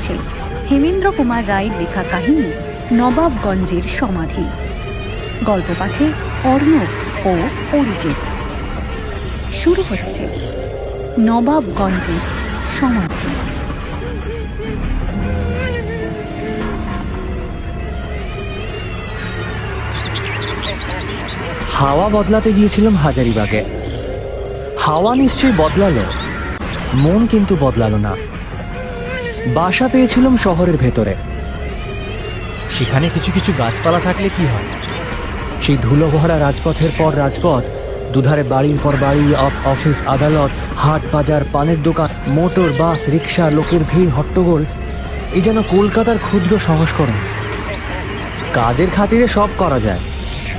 চলছে হেমেন্দ্র কুমার রায়ের লেখা কাহিনী নবাবগঞ্জের সমাধি। গল্প পাঠে অর্ণব ও অরিজিৎ। শুরু হচ্ছে নবাবগঞ্জের সমাধি। হাওয়া বদলাতে গিয়েছিলাম হাজারিবাগে। হাওয়া নিশ্চয়ই বদলালো, মন কিন্তু বদলালো না। বাসা পেয়েছিলাম শহরের ভেতরে। সেখানে কিছু কিছু গাছপালা থাকলে কি হয়, সেই ধুলো ভরা রাজপথের পর রাজপথ, দুধারে বাড়ির পর বাড়ি, অফিস, আদালত, হাট বাজার, পানের দোকান, মোটর, বাস, রিক্সা, লোকের ভিড়, হট্টগোল। এই যেন কলকাতার ক্ষুদ্র সংস্করণ। কাজের খাতিরে সব করা যায়,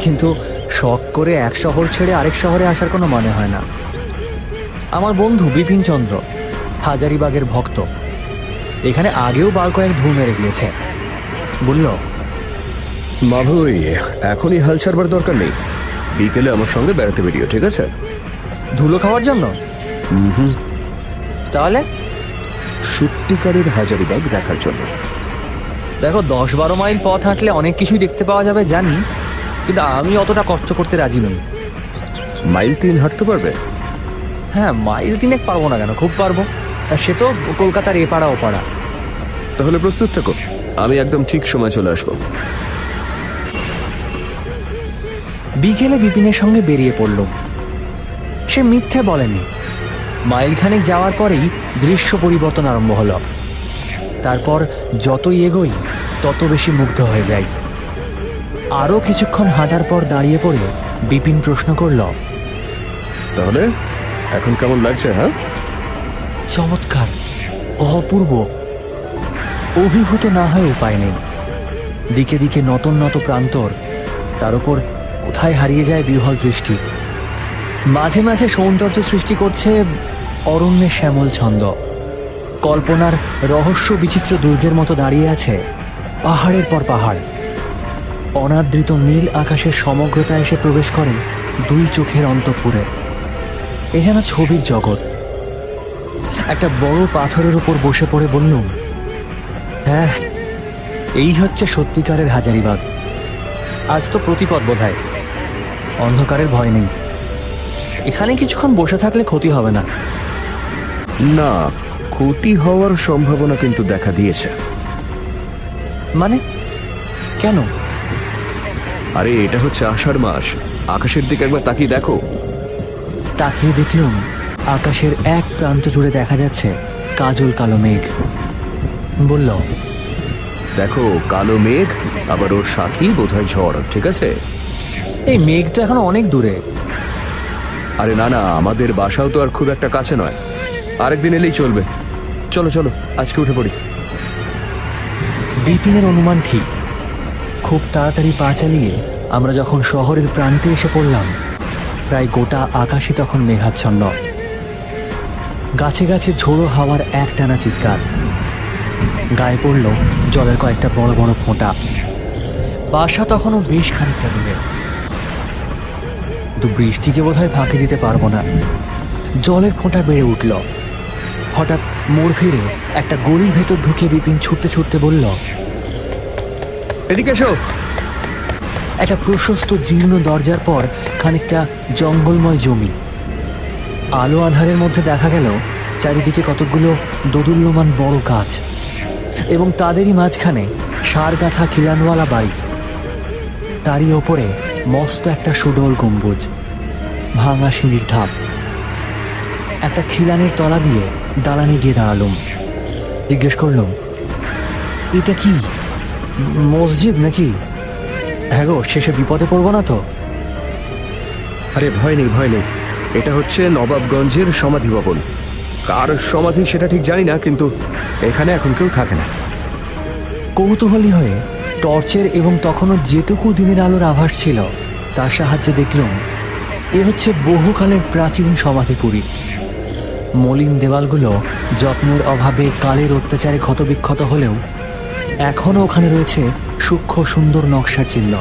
কিন্তু শখ করে এক শহর ছেড়ে আরেক শহরে আসার কোনো মানে হয় না। আমার বন্ধু বিপিন চন্দ্র হাজারিবাগের ভক্ত। এখানে আগেও বার কয়েক ঢু মেরে গিয়েছে। বলল, মাভুই, এখনই হাল ছাড়বার দরকার নেই। বিকেলে আমার সঙ্গে বেড়াতে বেরিও, ঠিক আছে? ধুলো খাওয়ার জন্য? তাহলে সত্যিকারের হাজারিবাগ দেখার জন্য। দেখো, 10-12 মাইল পথ হাঁটলে অনেক কিছুই দেখতে পাওয়া যাবে জানি, কিন্তু আমি অতটা কষ্ট করতে রাজি নই। মাইল 3 হাঁটতে পারবে? হ্যাঁ, মাইল 3 পারবো না কেন, খুব পারবো। সে তো কলকাতার এপাড়া ওপাড়া। তাহলে প্রস্তুত থাকো, আমি একদম ঠিক সময় চলে আসবো। বিকেলে বিপিনের সঙ্গে বেরিয়ে পড়ল। সে মিথ্যে বলেনি। মাইলখানেক যাওয়ার পরেই দৃশ্য পরিবর্তন আরম্ভ হলো। তারপর যতই এগোই তত বেশি মুগ্ধ হয়ে যাই। আরো কিছুক্ষণ হাঁটার পর দাঁড়িয়ে পড়ে বিপিন প্রশ্ন করল, তাহলে এখন কেমন লাগছে? হ্যাঁ, চমৎকার, অপূর্ব। অভিভূত না হয়ে উপায় নেই। দিকে দিকে নতুন নত প্রান্তর, তার উপর কোথায় হারিয়ে যায় বিহ্বল দৃষ্টি। মাঝে মাঝে সৌন্দর্য সৃষ্টি করছে অরণ্যের শ্যামল ছন্দ। কল্পনার রহস্য বিচিত্র দুর্গের মতো দাঁড়িয়ে আছে পাহাড়ের পর পাহাড়। অনাদৃত নীল আকাশের সমগ্রতা এসে প্রবেশ করে দুই চোখের অন্তঃপুরে। এ যেন ছবির জগৎ। একটা বড় পাথরের উপর বসে পড়ে বললুম, হ্যাঁ, এই হচ্ছে সত্যিকারের হাজারিবাগ। আজ তো প্রতিপদ বোধহয়। অন্ধকারের ভয় নেই। এখানে কিছুক্ষণ বসে থাকলে ক্ষতি হবে না। না, ক্ষতি হওয়ার সম্ভাবনা কিন্তু দেখা দিয়েছে। মানে কেন? আরে, এটা হচ্ছে আষাঢ় মাস। আকাশের দিকে একবার তাকিয়ে দেখো। তাকিয়ে দেখলুম আকাশের এক প্রান্ত জুড়ে দেখা যাচ্ছে কাজল কালো মেঘ। বলল, দেখো, কালো মেঘ, আবার ওর সাথী বোধহয় ঝড়, ঠিক আছে? এই মেঘ তো এখন অনেক দূরে। আরে না না, আমাদের বাসাও তো আর খুব একটা কাছে নয়। আরেকদিন এলেই চলবে। চলো চলো, আজকে উঠে পড়ি। বিপিনের অনুমান ঠিক। খুব তাড়াতাড়ি পা চালিয়ে আমরা যখন শহরের প্রান্তে এসে পড়লাম, প্রায় গোটা আকাশই তখন মেঘাচ্ছন্ন। গাছে গাছে ঝোড়ো হাওয়ার একটানা চিৎকার। গায়ে পড়ল জলের কয়েকটা বড় বড় ফোঁটা। বাসা তখনও বেশ খানিকটা দূরে। তো বৃষ্টিকে বোধহয় ফাঁকি দিতে পারবো না। জলের ফোঁটা বেড়ে উঠল। হঠাৎ মোড় ফিরে একটা গলির ভেতর ঢুকে বিপিন ছুটতে ছুটতে বলল, এদিকে এসো। একটা প্রশস্ত জীর্ণ দরজার পর খানিকটা জঙ্গলময় জমি। আলো আধারের মধ্যে দেখা গেল চারিদিকে কতকগুলো দোদুল্যমান বড় গাছ, এবং তাদেরই মাঝখানে সার গাঁথা খিলানওয়ালা বাড়ি। তারই ওপরে মস্ত একটা সুডল গম্বুজ, ভাঙা সিঁড়ির ধাপ। একটা খিলানের তলা দিয়ে দালানে গিয়ে দাঁড়ালুম। জিজ্ঞেস করলুম, এটা কি মসজিদ নাকি? হ্যাঁ গো, শেষে বিপদে পড়বো না তো? আরে ভয় নেই, ভয় নেই। এটা হচ্ছে নবাবগঞ্জের সমাধি ভবন। কার সমাধি সেটা ঠিক জানি না, কিন্তু এখানে এখন কেউ থাকে না। কৌতূহলী হয়ে টর্চের এবং তখনও যেটুকু দিনের আলোর আভাস ছিল তার সাহায্যে দেখলুম এ হচ্ছে বহুকালের প্রাচীন সমাধিপুরী। মলিন দেওয়ালগুলো যত্নের অভাবে কালের অত্যাচারে ক্ষতবিক্ষত হলেও এখনও ওখানে রয়েছে সূক্ষ্ম সুন্দর নকশার চিহ্ন।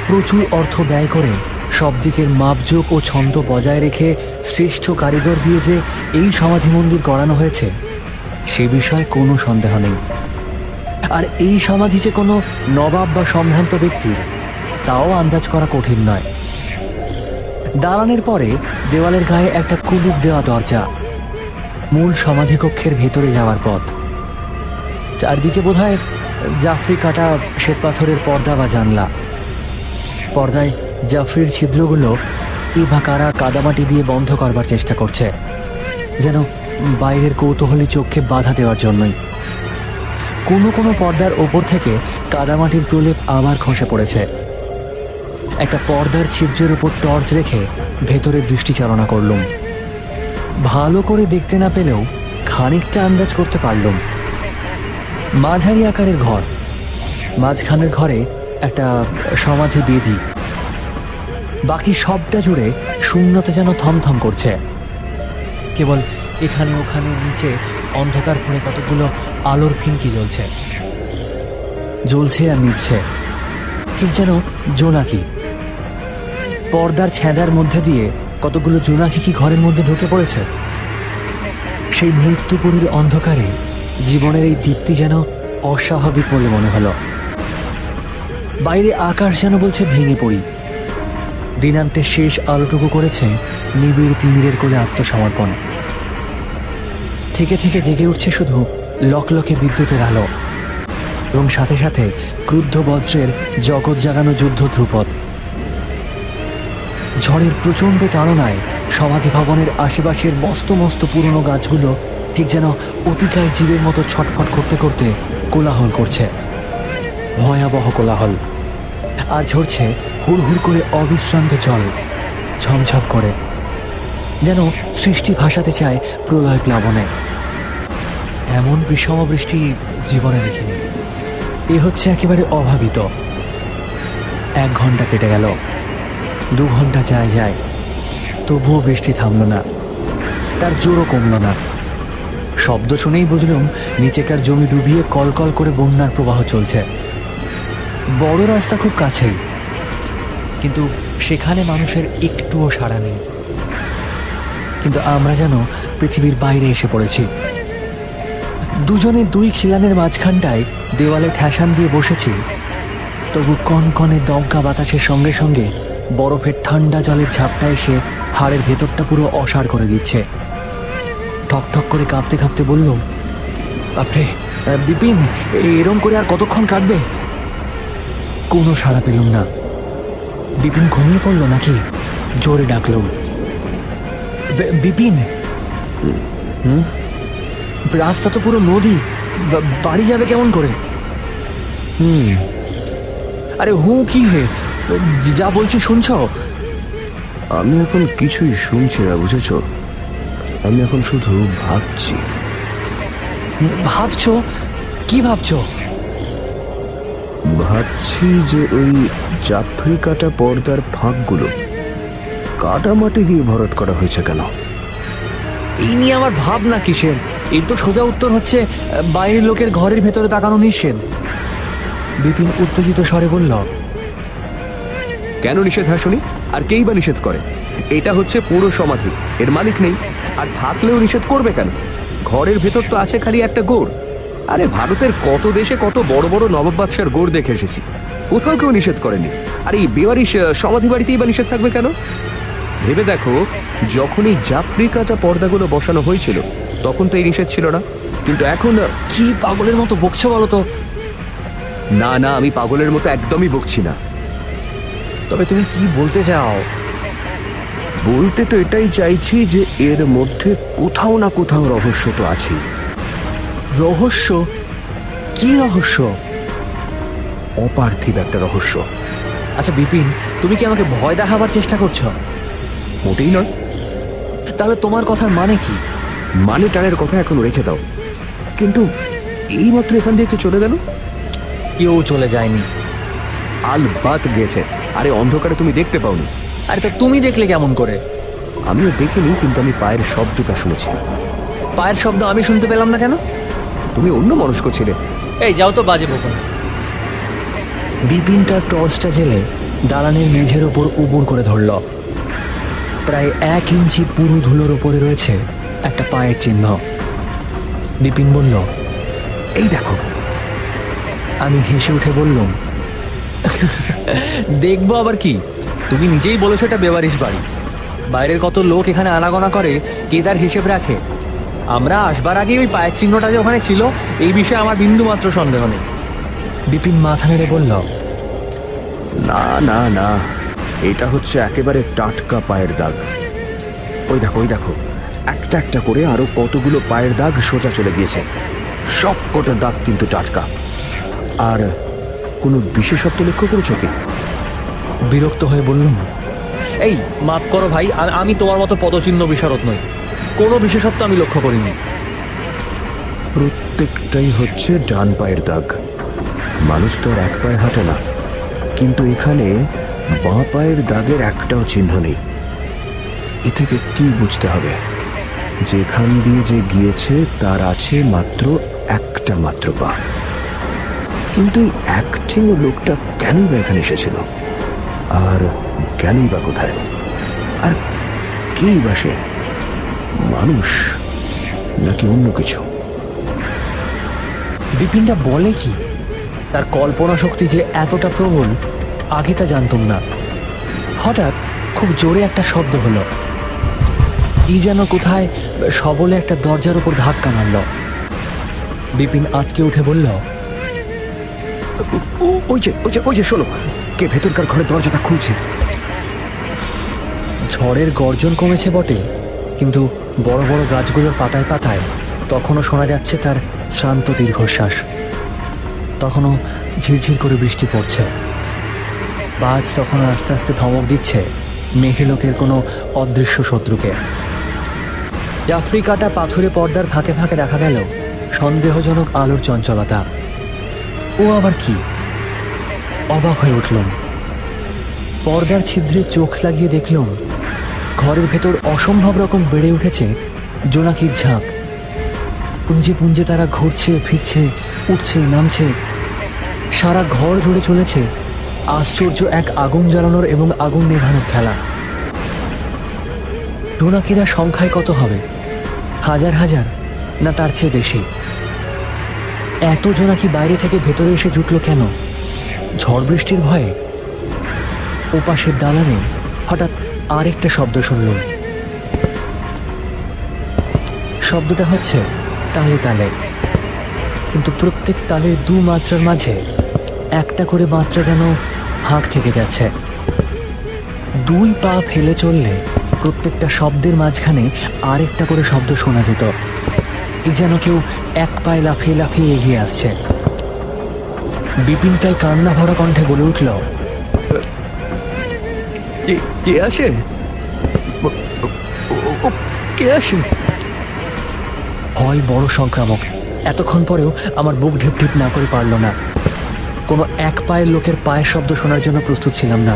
প্রচুর অর্থ ব্যয় করে সব দিকের মাপজোক ও ছন্দ বজায় রেখে শ্রেষ্ঠ কারিগর দিয়ে যে এই সমাধি মন্দির গড়ানো হয়েছে সে বিষয়ে কোনো সন্দেহ নেই। আর এই সমাধি যে কোনো নবাব বা সম্ভ্রান্ত ব্যক্তির, তাও আন্দাজ করা কঠিন নয়। দালানের পরে দেওয়ালের গায়ে একটা কুলুপ দেওয়া দরজা, মূল সমাধিকক্ষের ভেতরে যাওয়ার পথ। চারদিকে বোধহয় জাফরি কাটা শ্বেতপাথরের পর্দা বা জানলা। পর্দায় জাফরির ছিদ্রগুলো ইভা কারা কাদামাটি দিয়ে বন্ধ করবার চেষ্টা করছে, যেন বাইরের কৌতূহলী চোখে বাধা দেওয়ার জন্যই। কোনো কোনো পর্দার ওপর থেকে কাদামাটির প্রলেপ আবার খসে পড়েছে। একটা পর্দার ছিদ্রের উপর টর্চ রেখে ভেতরে দৃষ্টিচালনা করলুম। ভালো করে দেখতে না পেলেও খানিকটা আন্দাজ করতে পারলুম। মাঝারি আকারের ঘর, মাঝখানের ঘরে একটা সমাধি বেদি। বাকি সবটা জুড়ে শূন্যতা যেন থমথম করছে। কেবল এখানে ওখানে নিচে অন্ধকার ভরে কতগুলো আলোর ফিনকি জ্বলছে, জ্বলছে আর নিভছে, ঠিক যেন জোনাকি। পর্দার ছেঁদার মধ্যে দিয়ে কতগুলো জোনাকি কি ঘরের মধ্যে ঢুকে পড়েছে। সেই মৃত্যুপুরীর অন্ধকারে জীবনের এই দীপ্তি যেন অস্বাভাবিক বলে মনে হলো। বাইরে আকাশ যেন বলছে ভেঙে পড়ি। দিনান্তের শেষ আলোটুকু করেছে নিবিড় তিমিরের কোলে আত্মসমর্পণ। থেকে থেকে জেগে উঠছে শুধু লকলকে বিদ্যুতের আলো, এবং সাথে সাথে ক্রুদ্ধ বজ্রের জগৎ জাগানো যুদ্ধ ধ্রুপদ। ঝড়ের প্রচণ্ড তাড়নায় সমাধি ভবনের আশেপাশের মস্ত মস্ত পুরনো গাছগুলো ঠিক যেন অতিকায় জীবের মতো ছটফট করতে করতে কোলাহল করছে, ভয়াবহ কোলাহল। আর ঝরছে হুড়হুড় করে অবিশ্রান্ত জল, ঝমঝম করে, যেন সৃষ্টি ভাসাতে চায় প্রলয় প্লাবনে। এমন বিষম বৃষ্টি জীবনে দেখিনি। এ হচ্ছে একেবারে অভাবিত। 1 ঘন্টা কেটে গেল, 2 ঘন্টা যায় যায়, তবুও বৃষ্টি থামল না, তার জোরও কমল না। শব্দ শুনেই বুঝলুম নিচেকার জমি ডুবিয়ে কলকল করে বন্যার প্রবাহ চলছে। বড় রাস্তা খুব কাছেই, কিন্তু সেখানে মানুষের একটুও সাড়া নেই। কিন্তু আমরা যেন পৃথিবীর বাইরে এসে পড়েছি। দুজনে 2 খিলানের মাঝখানটায় দেওয়ালে ঠেসান দিয়ে বসেছি, তবু কনকনে দমকা বাতাসের সঙ্গে সঙ্গে বরফের ঠান্ডা জলের ঝাপটা এসে হাড়ের ভেতরটা পুরো অসাড় করে দিচ্ছে। ঠক ঠক করে কাঁপতে কাঁপতে বললুম, বাপরে বিপিন, এরম করে আর কতক্ষণ কাটবে? কোনো সাড়া পেলুম না। বিপিন ঘুমিয়ে পড়ল নাকি? জোরে ডাকলুম, বিপিন। রাস্তা তো পুরো নদী, বাড়ি যাবে কেমন করে? আরে কি হে, যা বলছি শুনছ? আমি এখন কিছুই শুনছি না, বুঝেছ? আমি এখন শুধু ভাবছি। ভাবছো? কি ভাবছো? ভাবছি যে ওই জাফরি কাটা পর্দার ফাঁকগুলো কাদামাটি দিয়ে ভরাট করা হয়েছে কেন? এই নিয়ে আমার ভাবনা কিসের? এর তো সোজা উত্তর হচ্ছে বাইরের লোকের ঘরের ভেতরে তাকানো নিষেধ। বিপিন উত্তেজিত স্বরে বলল, কেন নিষেধ হয় শুনি? আর কেই বা নিষেধ করে? এটা হচ্ছে পুরো সমাধি, এর মালিক নেই, আর থাকলেও নিষেধ করবে কেন? ঘরের ভেতর তো আছে খালি একটা গোড়। আরে ভারতের কত দেশে কত বড় বড় নবাব বাদশার গোড় দেখে এসেছি, কোথাও কেউ নিষেধ করেনি। আর এই বেওয়ারিশ সমাধি বাড়িতেই বা নিষেধ থাকবে কেন? ভেবে দেখো, যখন এই জাফরি কাটা পর্দাগুলো বসানো হয়েছিল তখন তো এই নিষেধ ছিল না, কিন্তু এখন কি পাগলের মতো বকছো বলো তো? না না, আমি পাগলের মতো একদমই বকছি না। তবে তুমি কি বলতে চাও? বলতে তো এটাই চাইছি যে এর মধ্যে কোথাও না কোথাও রহস্য তো আছে। রহস্য? কি রহস্য? অপার্থিব একটা রহস্য। আচ্ছা বিপিন, তুমি কি আমাকে ভয় দেখাবার চেষ্টা করছো? মোটেই নয়। তাহলে তোমার কথার মানে কি? মানে টানের কথা এখন রেখে দাও। কিন্তু এইমাত্র এখান দিয়ে কেউ চলে গেল। কেউ চলে যায়নি। আলবাত গেছে। আরে অন্ধকারে তুমি দেখতে পাওনি। আরে তা তুমি দেখলে কেমন করে? আমিও দেখিনি, কিন্তু আমি পায়ের শব্দটা শুনেছি। পায়ের শব্দ আমি শুনতে পেলাম না কেন? তুমি অন্য মনস্ক ছিলে। এই যাও তো, বাজে বকো না। বিপিন তার টর্চটা জেলে দালানের মেঝের ওপর উবুড় করে ধরল। প্রায় 1 ইঞ্চি পুরু ধুলোর ওপরে রয়েছে একটা পায়ের চিহ্ন। বিপিন বলল, এই দেখো। আমি হেসে উঠে বললাম, দেখবো আবার কি, তুমি নিজেই বলেছো এটা বেওয়ারিশ বাড়ি। বাইরের কত লোক এখানে আনাগোনা করে, কে তার হিসেব রাখে? আমরা আসবার আগে ওই পায়ের চিহ্নটা যে ওখানে ছিল, এই বিষয়ে আমার বিন্দু মাত্র সন্দেহ নেই। বিপিন মাথা নেড়ে বলল, না না না, এটা হচ্ছে একেবারে টাটকা পায়ের দাগ। ওই দেখো, ওই দেখো, একটা একটা করে আরো কতগুলো পায়ের দাগ সোজা চলে গিয়েছে। সব কটা দাগ কিন্তু টাটকা। আর কোনো বিশেষত্ব লক্ষ্য করেছো কি? বিরক্ত হয়ে বললুম, এই মাফ করো ভাই, আমি তোমার মতো পদচিহ্ন বিশারদ নই, কোনো বিশেষত্ব আমি লক্ষ্য করিনি। প্রত্যেকটাই হচ্ছে ডান পায়ের দাগ। মানুষ তো আর এক পায়ে হাঁটে না, কিন্তু এখানে বাঁ পায়ের দাগের একটাও চিহ্ন নেই। এ থেকে কি বুঝতে হবে? যেখান দিয়ে যে গিয়েছে তার আছে মাত্র একটা মাত্র পা। কিন্তু এই এক ঠেঙো লোকটা কেনই বা এখানে এসেছিল? আর গেলই বা কোথায়? আর কেই বা সে? মানুষ নাকি অন্য কিছু? বিপিনটা বলে কি? তার কল্পনা শক্তি যে এতটা প্রবল, আগে তা জানতাম না। হঠাৎ খুব জোরে একটা শব্দ হলো। এই যেন কোথায় সবলে একটা দরজার উপর ধাক্কা মারল। বিপিন আঁতকে উঠে বলল, ওই যে ওই যে ওই যে শোনো, কে ভেতরকার ঘরে দরজাটা খুলছে। ঝড়ের গর্জন কমেছে বটে, কিন্তু বড় বড় গাছগুলোর পাতায় পাতায় তখনও শোনা যাচ্ছে তার শ্রান্ত দীর্ঘশ্বাস। তখনও ঝিরঝির করে বৃষ্টি পড়ছে। বাজ তখনও আস্তে আস্তে ধমক দিচ্ছে মেঘেলোকের কোনো অদৃশ্য শত্রুকে। জাফরি কাটা পাথুরে পর্দার ফাঁকে ফাঁকে দেখা গেল সন্দেহজনক আলোর চঞ্চলতা। ও আবার কি? অবাক হয়ে উঠলুম। পর্দার ছিদ্রে চোখ লাগিয়ে দেখলুম ঘরের ভেতর অসম্ভব রকম বেড়ে উঠেছে জোনাকির ঝাঁক। পুঞ্জে পুঞ্জে তারা ঘুরছে, ফিরছে, উঠছে, নামছে। সারা ঘর জুড়ে চলেছে আশ্চর্য এক আগুন জ্বালানোর এবং আগুন নেভানোর খেলা। জোনাকিরা সংখ্যায় কত হবে? হাজার হাজার, না তার চেয়ে বেশি? এত জোনাকি বাইরে থেকে ভেতরে এসে জুটল কেন? ঝড় বৃষ্টির ভয়ে? ওপাশের দালানে হঠাৎ আরেকটা শব্দ শুনলুম। শব্দটা হচ্ছে তালে তালে, কিন্তু প্রত্যেক তালের দু মাত্রার মাঝে একটা করে মাত্রা যেন হাঁক থেকে যাচ্ছে। দুই পা ফেলে চললে প্রত্যেকটা শব্দের মাঝখানে আরেকটা করে শব্দ শোনা যেত। এই যেন কেউ এক পায়ে লাফিয়ে লাফিয়ে এগিয়ে আসছে। বিপিন প্রায় কান্না ভরা কণ্ঠে বলে উঠল, কে আসে? কে আসে? ভয় বড় সংক্রামক। এতক্ষণ পরেও আমার বুক ঢিপ ঢিপ না করে পারল না। কোনো এক পায়ের লোকের পায়ের শব্দ শোনার জন্য প্রস্তুত ছিলাম না।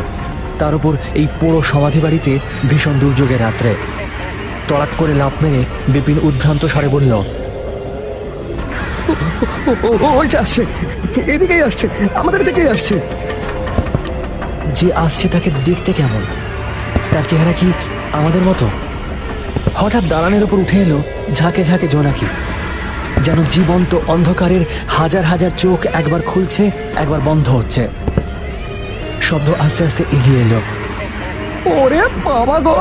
তার উপর এই পুরো সমাধি বাড়িতে ভীষণ দুর্যোগের রাত্রে। তড়াক করে লাফ মেরে বিপিন উদ্ভ্রান্ত স্বরে বলল, ওই যে আসছে, এদিকেই আসছে, আমাদের দিকেই আসছে। যে আসছে তাকে দেখতে কেমন? তার চেহারা কি আমাদের মতো? হঠাৎ দালানের উপর উঠে এলো ঝাঁকে ঝাঁকে জোনাকি। যেন জীবন্ত অন্ধকারের হাজার হাজার চোখ একবার খুলছে, একবার বন্ধ হচ্ছে। শব্দ আস্তে আস্তে এগিয়ে এলো। ওরে বাবা গো!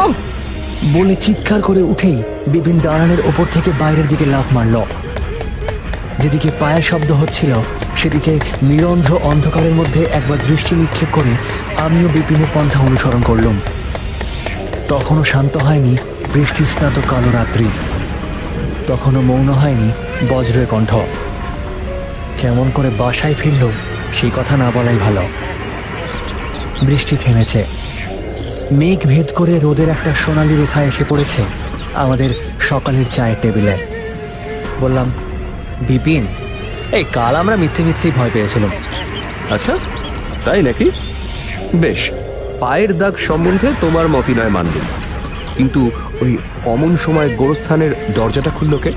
বলে চিৎকার করে উঠেই বিপিন দালানের ওপর থেকে বাইরের দিকে লাফ মারল। যেদিকে পায়ের শব্দ হচ্ছিল সেদিকে নিরন্ধ্র অন্ধকারের মধ্যে একবার দৃষ্টি নিক্ষেপ করে আমিও বিপিনের পন্থা অনুসরণ করলুম। তখনও শান্ত হয়নি বৃষ্টি স্নাত কালো রাত্রি। তখনও মৌন হয়নি বজ্রের কণ্ঠ। কেমন করে বাসায় ফিরল সেই কথা না বলাই ভালো। বৃষ্টি থেমেছে। মেঘ ভেদ করে রোদের একটা সোনালি রেখা এসে পড়েছে আমাদের সকালের চায়ের টেবিলে। বললাম, বিপিন, এই কাল আমরা মিথ্যে মিথ্যেই ভয় পেয়েছিলাম। আচ্ছা, তাই নাকি? বেশ, পায়ের দাগ সম্বন্ধে তোমার মতই নয় মানলুম, কিন্তু ওই অমন সময় গোরস্থানের দরজাটা খুলল কে?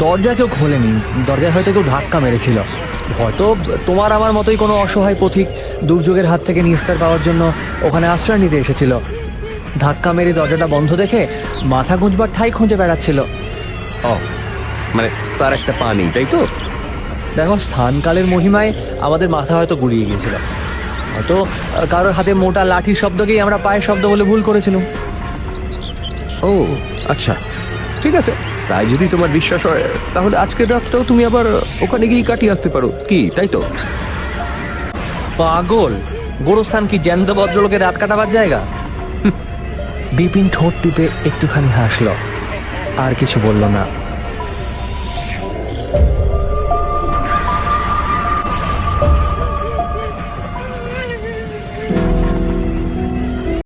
দরজা কেউ খোলেনি। দরজায় হয়তো কেউ ধাক্কা মেরেছিল। হয়তো তোমার আমার মতোই কোনো অসহায় পথিক দুর্যোগের হাত থেকে নিস্তার পাওয়ার জন্য ওখানে আশ্রয় নিতে এসেছিল। ধাক্কা মেরে দরজাটা বন্ধ দেখে মাথা গুঁজবার ঠাই খুঁজে বেড়াচ্ছিল। ও, মানে তার একটা পা নেই, তাই তো? দেখো, স্থানকালের মহিমায় আমাদের মাথা হয়তো গুলিয়ে গিয়েছিল। হয়তো কারোর হাতে মোটা লাঠির শব্দকেই আমরা পায়ের শব্দ বলে ভুল করেছিলাম। ও আচ্ছা, ঠিক আছে। তাই যদি তোমার বিশ্বাস হয়, তাহলে আজকের রাতটাও তুমি আবার ওখানে গিয়ে কাটিয়ে আসতে পারো, কি তাই তো? পাগল, গোরস্থান কি জ্যান্ত ভদ্রলোকের রাত কাটাবার জায়গা? বিপিন ঠোঁট টিপে একটুখানি হাসল, আর কিছু বলল না।